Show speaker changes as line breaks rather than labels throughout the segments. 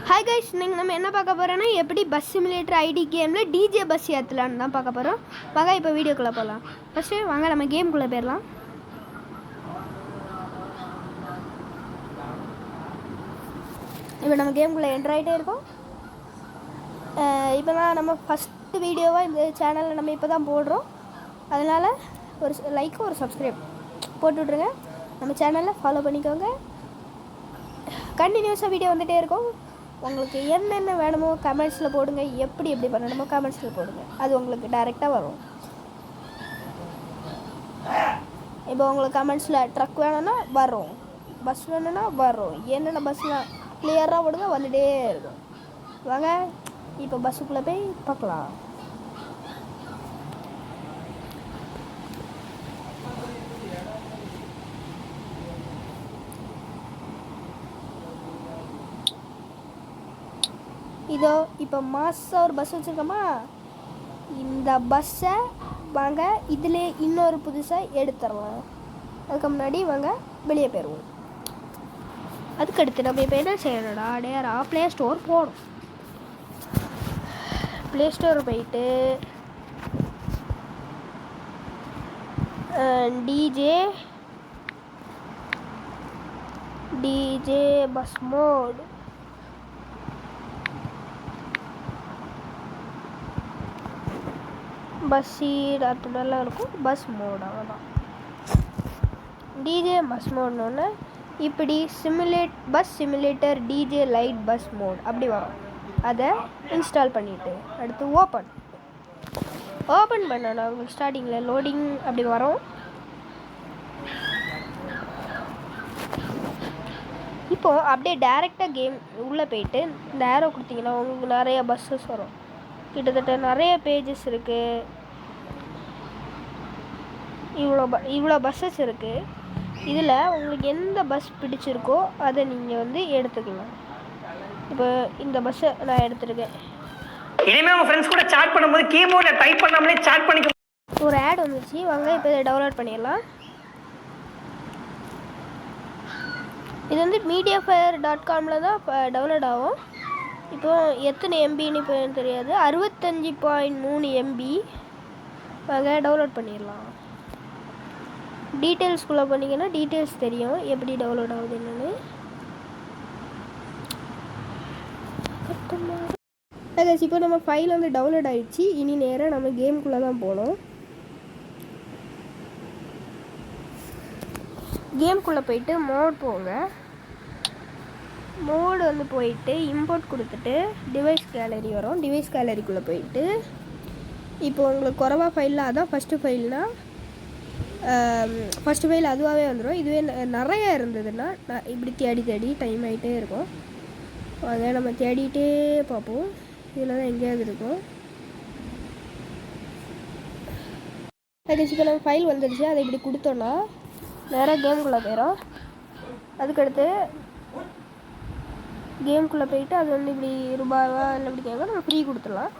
Hi guys, நீங்கள் நம்ம என்ன பார்க்க போகிறோன்னா எப்படி பஸ் சிமுலேட்டர் ஐடி கேமில் டிஜே பஸ் ஏற்றலான்னு தான் பார்க்க போகிறோம். வாங்க இப்போ வீடியோக்குள்ளே போகலாம். ஃபஸ்ட்டு வாங்க நம்ம கேமுக்குள்ளே போயிடலாம். இப்போ நம்ம கேமுக்குள்ளே என்ட்ரு ஆகிட்டே இருக்கோம். இப்போ தான் நம்ம ஃபஸ்ட்டு வீடியோவாக இந்த சேனலில் நம்ம இப்போ தான் போடுறோம். அதனால் ஒரு லைக்கு ஒரு சப்ஸ்கிரைப் போட்டு விட்ருங்க. நம்ம சேனலில் ஃபாலோ பண்ணிக்கோங்க. கண்டினியூஸாக வீடியோ வந்துகிட்டே இருக்கும். உங்களுக்கு என்னென்ன வேணுமோ கமெண்ட்ஸில் போடுங்க. எப்படி பண்ணணுமோ கமெண்ட்ஸில் போடுங்க. அது உங்களுக்கு டைரெக்டாக வரும். இப்போ உங்களுக்கு கமெண்ட்ஸில் ட்ரக் வேணும்னா வரும், பஸ் வேணும்னா வரும். என்னென்ன பஸ்லாம் கிளியராக விடுங்க, வந்துகிட்டே இருக்கும். வாங்க இப்போ பஸ்ஸுக்குள்ளே போய் பார்க்கலாம். இதோ இப்போ மாதம் ஒரு பஸ் வச்சுருக்கோமா, இந்த பஸ்ஸை வாங்க இதில் இன்னொரு புதுசாக எடுத்துடலாம். அதுக்கு முன்னாடி வாங்க வெளியே போயிடுவோம். அதுக்கடுத்து நம்ம இப்போ என்ன செய்யணும்டா, டேரா ப்ளே ஸ்டோர் போகணும். ப்ளே ஸ்டோர் போயிட்டு DJ bus mode bus seat அப்படிலாம் இருக்கும். பஸ் மோட் அவ்வளோதான். டிஜே பஸ் மோட்னு இப்படி bus simulator DJ light bus mode அப்படி வரும். அதை இன்ஸ்டால் பண்ணிவிட்டு அடுத்து ஓப்பன் பண்ணணும். உங்களுக்கு ஸ்டார்டிங்கில் லோடிங் அப்படி வரும். இப்போது அப்படியே டேரெக்டாக கேம் உள்ளே போயிட்டு இந்த ஏரோ கொடுத்தீங்கன்னா உங்களுக்கு நிறைய பஸ்ஸஸ் வரும். கிட்டத்தட்ட நிறைய பேஜஸ் இருக்குது. இவ்வளோ பஸ்ஸஸ் இருக்குது. இதில் உங்களுக்கு எந்த பஸ் பிடிச்சிருக்கோ அதை நீங்கள் வந்து எடுத்துக்கலாம். இப்போ இந்த பஸ்ஸை நான் எடுத்துருக்கேன்.
இனிமேல் உங்கள் ஃப்ரெண்ட்ஸ் கூட சாட் பண்ணும்போது கீபோர்டில் டைப் பண்ணாமலே சாட் பண்ணிக்க.
ஒரு ஆட் வந்துச்சு, வாங்க இப்போ இதை டவுன்லோட் பண்ணிடலாம். இது வந்து mediafire.comல தான் டவுன்லோட் ஆகும். இப்போது எத்தனை எம்பின்னு இப்போ தெரியாது, 65.3 எம்பி. வாங்க டவுன்லோட் பண்ணிடலாம். டீட்டெயில்ஸ்குள்ளே பண்ணிங்கன்னா டீட்டெயில்ஸ் தெரியும் எப்படி டவுன்லோட் ஆகுது என்னென்னு. இப்போ நம்ம ஃபைல் வந்து டவுன்லோட் ஆகிடுச்சு. இனி நேராக நம்ம கேமுக்குள்ளே தான் போகணும். கேமுக்குள்ளே போயிட்டு மோட் போங்க. மோடு வந்து போயிட்டு இம்போர்ட் கொடுத்துட்டு டிவைஸ் கேலரி வரும். டிவைஸ் கேலரிக்குள்ளே போயிட்டு இப்போ உங்களுக்கு குறைவா ஃபைலில் அதான் ஃபஸ்ட்டு ஃபைல்னால் ஃபஸ்ட்டு ஃபைல் அதுவாகவே வந்துடும். இதுவே நிறைய இருந்ததுன்னா நான் இப்படி தேடி டைம் ஆகிட்டே இருக்கும். அதை நம்ம தேடிகிட்டே பார்ப்போம். இதில் தான் எங்கேயாவது இருக்கும். இப்போ நம்ம ஃபைல் வந்துடுச்சு. அதை இப்படி கொடுத்தோன்னா நேராக கேமுக்குள்ளே போயிடும். அதுக்கடுத்து கேமுக்குள்ளே போயிட்டு அது வந்து இப்படி ரூபாவா இல்லை இப்படி கேட்க நம்ம ஃப்ரீ கொடுத்துடலாம்.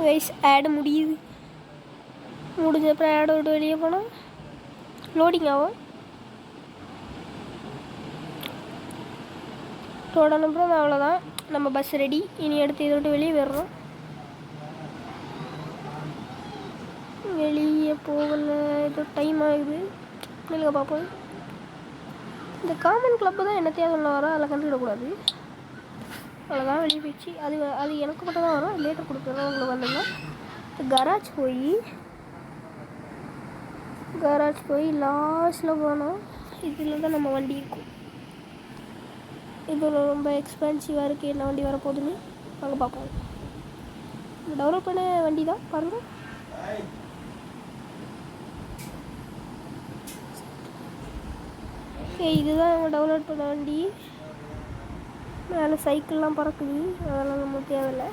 வைஸ் ஆடு முடிஞ்சப்பறம் ஆடை விட்டு வெளியே போனால் லோடிங் ஆகும். தொடனப்புறம் அவ்வளோதான், நம்ம பஸ் ரெடி. இனி எடுத்து இதை விட்டு வெளியே வர்றோம். வெளியே போகல, ஏதோ டைம் ஆகுது. நில்லுங்க பார்ப்போம். இந்த காமன் கிளப்பு தான் என்னத்தையாக சொல்ல வரோம், அதில் கண்டுவிடக்கூடாது. அவ்வளோதான், வெளியே போயிடுச்சு. அது எனக்கு மட்டும் தான் வரும். லேட்டர் கொடுக்குறோம் உங்களுக்கு வந்துடனா. கராஜ் போய் லாஸ்ட்டில் போனோம். இதில் தான் நம்ம வண்டி இருக்கும். இதில் ரொம்ப எக்ஸ்பென்சிவாக இருக்குது. என்ன வண்டி வரப்போகுதுன்னு வாங்க பார்ப்போம். டெவலப் பண்ண வண்டி தான் பாருங்கள். இதுதான் நம்ம டவுன்லோட் பண்ண வண்டி. மேலே சைக்கிள்லாம் பறக்குது, அதெல்லாம் நம்ம தேவையில்லை.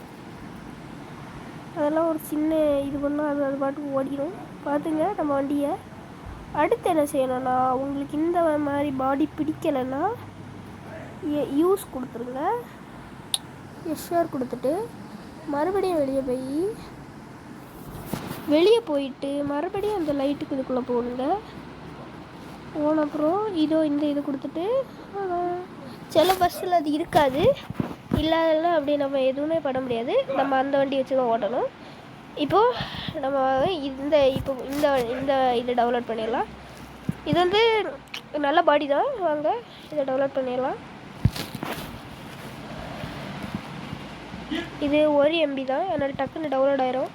அதெல்லாம் ஒரு சின்ன இது பண்ணால் அது பாட்டுக்கு ஓடிடும். பார்த்துங்க நம்ம வண்டியை. அடுத்து என்ன செய்யணும்னா, உங்களுக்கு இந்த மாதிரி பாடி பிடிக்கலைன்னா யூஸ் கொடுத்துருங்க. எஸ்ஆர் கொடுத்துட்டு மறுபடியும் வெளியே போயிட்டு மறுபடியும் அந்த லைட்டுக்கு இதுக்குள்ளே போகணுங்க. போன அப்புறம் இந்த இது கொடுத்துட்டு சில பஸ்ஸில் அது இருக்காது, இல்லாததுனா அப்படி நம்ம எதுவுமே பண்ண முடியாது. நம்ம அந்த வண்டி வச்சு தான் ஓட்டணும். இப்போது நம்ம இந்த இதை டவுன்லோட் பண்ணிடலாம். இது வந்து நல்ல பாடி தான், வாங்க இதை டவுன்லோட் பண்ணிடலாம். இது 1 MB தான், அதனால் டக்குன்னு டவுன்லோட் ஆயிரும்.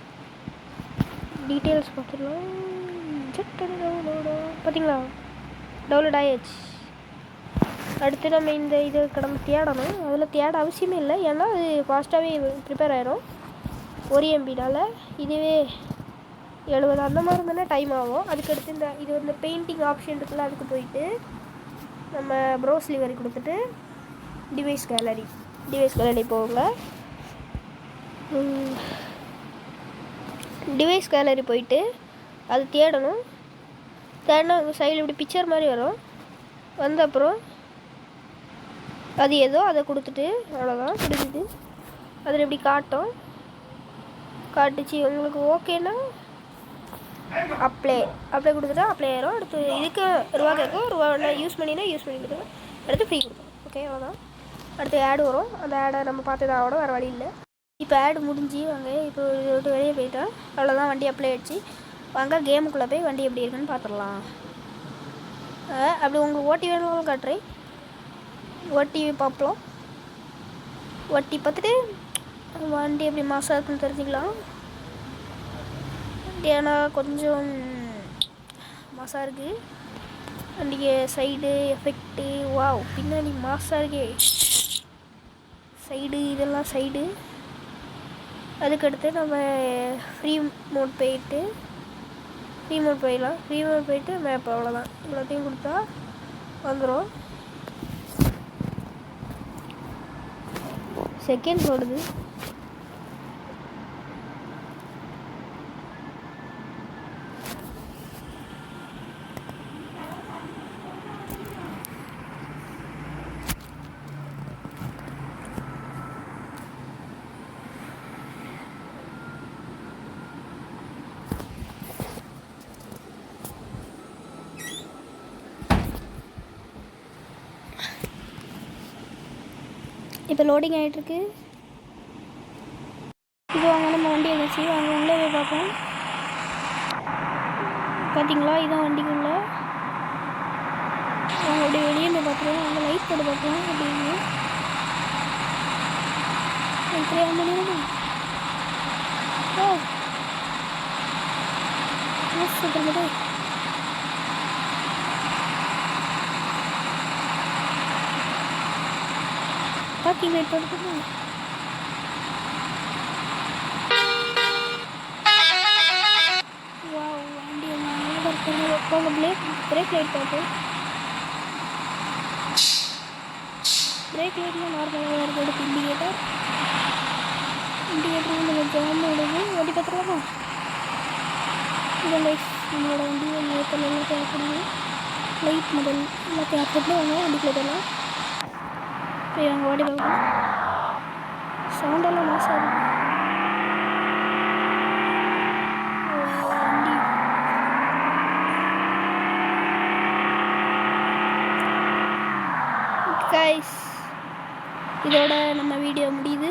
டீட்டெயில்ஸ் பார்த்துடலாம். பார்த்தீங்களா, டவுன்லோட் ஆகிடுச்சு. அடுத்து நம்ம இது கடமை தேடணும். அதில் தேட அவசியமே இல்லை, ஏன்னா அது ஃபாஸ்ட்டாகவே ப்ரிப்பேர் ஆகிரும் 1 MBனால். இதுவே 70 அந்த மாதிரி இருந்தோன்னா டைம் ஆகும். அதுக்கடுத்து இது வந்து பெயிண்டிங் ஆப்ஷன் இருக்குல்ல, அதுக்கு போயிட்டு நம்ம ப்ரௌஸ் லிவரி கொடுத்துட்டு டிவைஸ் கேலரி போங்க. டிவைஸ் கேலரி போயிட்டு அது தேடணும். தேடினா உங்கள் சைடில் இப்படி பிக்சர் மாதிரி வரும். வந்த அப்புறம் அது ஏதோ அதை கொடுத்துட்டு அவ்வளோதான் முடிஞ்சுது. அதில் இப்படி காட்டுச்சு. உங்களுக்கு ஓகேன்னா அப்ளை கொடுத்துட்டா அப்ளை ஆயிரும். அடுத்து இதுக்கு ரூபா கேட்கும், ரூபா யூஸ் பண்ணிக்கிட்டு அடுத்து ஃப்ரீ கொடுக்கும். ஓகே, அவ்வளோதான். அடுத்து ஆடு வரும், அந்த ஆடை நம்ம பார்த்து தான் ஆகணும், வேறு வழி இல்லை. இப்போ ஆடு முடிஞ்சு வாங்க, இப்போ இதை விட்டு வெளியே போயிட்டோம். அவ்வளோதான், வண்டி அப்ளை ஆகிடுச்சு. வாங்க கேமுக்குள்ளே போய் வண்டி எப்படி இருக்குன்னு பார்த்துடலாம். அப்படி உங்களுக்கு ஓட்டி வேணும்னு காட்டுறேன். ஓட்டி பார்ப்போம். ஓட்டி பார்த்துட்டு வண்டி எப்படி மாசாக இருக்குன்னு தெரிஞ்சுக்கலாம். ஏன்னா கொஞ்சம் மாசாக இருக்குது வண்டிக்கு. சைடு எஃபெக்ட்டு வாவ், பின்னாடி மாசாக இருக்கே சைடு, இதெல்லாம் சைடு. அதுக்கடுத்து நம்ம ஃப்ரீ மோட் போயிட்டு மேப், அவ்வளோதான். எல்லாத்தையும் கொடுத்தா வந்துடும். செகண்ட்ஸ் ஓடுது. இப்போ லோடிங் ஆகிட்டுருக்கு. இது வாங்க, நம்ம வண்டி வச்சு வாங்க உள்ளே போய் பார்ப்போம். பார்த்தீங்களா, இதான் வண்டிக்குள்ள. அவங்க அப்படியே வெளியே போய் பார்த்துருவோம். அங்கே லைட் போட்டு பார்ப்போம். அப்படின்னு சூப்பர். பார்க்கிங் லைட் போட்டு வண்டி போங்க. பிரேக் லைட் பார்ப்போம். பிரேக் லைட்லாம் நார்மலாக இருக்குது. அடுத்து இண்டிகேட்டர் கொஞ்சம் ஜாம் விடுது. வண்டி பார்த்துருவோமா, இந்த லைட் நம்மளோட வண்டி நேரத்தில் எல்லாம் தேவைப்படுது. லைட் முதல் எல்லாம் தேவைப்பட்டு வாங்க வண்டிக்குள்ள போடலாம். போய் அங்கே ஓடி பார்க்கலாம். சவுண்டெல்லாம் மாசாக இருக்குது. வண்டி கைஸ், இதோட நம்ம வீடியோ முடியுது.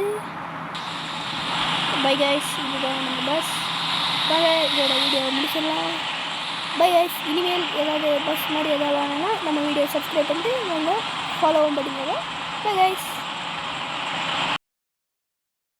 பை கைஸ், இதுதான் நம்ம பஸ். வாங்க இதோட வீடியோ முடிச்சிடலாம். Bye guys. இனிமேல் ஏதாவது பஸ் மாதிரி ஏதாவது வாங்கினா நம்ம வீடியோ சப்ஸ்கிரைப் பண்ணிட்டு வாங்க, ஃபாலோவும் பண்ணிக்கோங்க. Bye guys.